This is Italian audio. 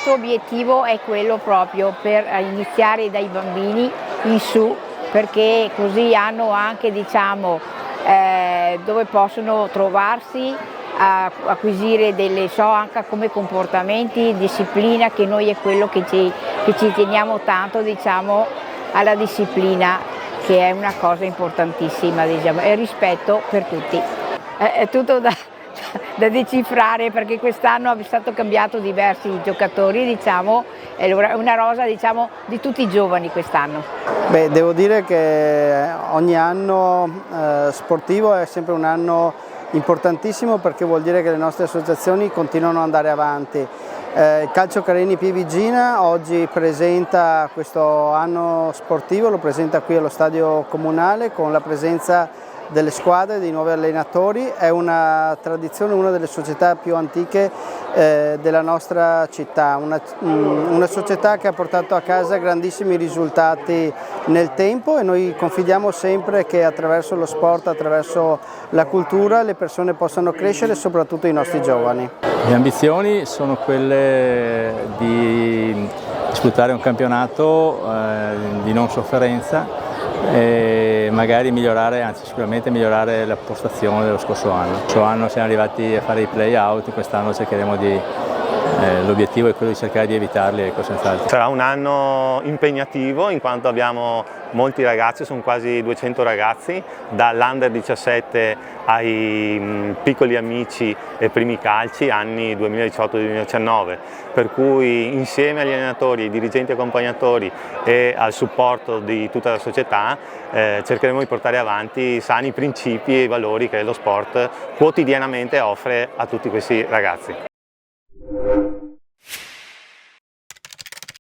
L'obiettivo è quello proprio per iniziare dai bambini in su, perché così hanno anche, diciamo, dove possono trovarsi, acquisire anche come comportamenti, disciplina, che noi è quello che ci teniamo tanto, diciamo, alla disciplina, che è una cosa importantissima, diciamo, e rispetto per tutti. È tutto da decifrare, perché quest'anno è stato cambiato diversi giocatori, diciamo, è una rosa, diciamo, di tutti i giovani quest'anno. Beh, devo dire che ogni anno sportivo è sempre un anno importantissimo, perché vuol dire che le nostre associazioni continuano ad andare avanti. Il Calcio Carini Pivigina oggi presenta questo anno sportivo, lo presenta qui allo stadio comunale con la presenza delle squadre, dei nuovi allenatori. È una tradizione, una delle società più antiche della nostra città, una società che ha portato a casa grandissimi risultati nel tempo, e noi confidiamo sempre che attraverso lo sport, attraverso la cultura, le persone possano crescere, soprattutto i nostri giovani. Le ambizioni sono quelle di disputare un campionato di non sofferenza e magari migliorare, anzi sicuramente migliorare la postazione dello scorso anno. Lo scorso anno siamo arrivati a fare i play-out, quest'anno cercheremo l'obiettivo è quello di cercare di evitarli, ecco, senz'altro. Sarà un anno impegnativo, in quanto abbiamo molti ragazzi, sono quasi 200 ragazzi, dall'Under 17 ai piccoli amici e primi calci, anni 2018-2019, per cui insieme agli allenatori, ai dirigenti accompagnatori e al supporto di tutta la società cercheremo di portare avanti i sani principi e i valori che lo sport quotidianamente offre a tutti questi ragazzi.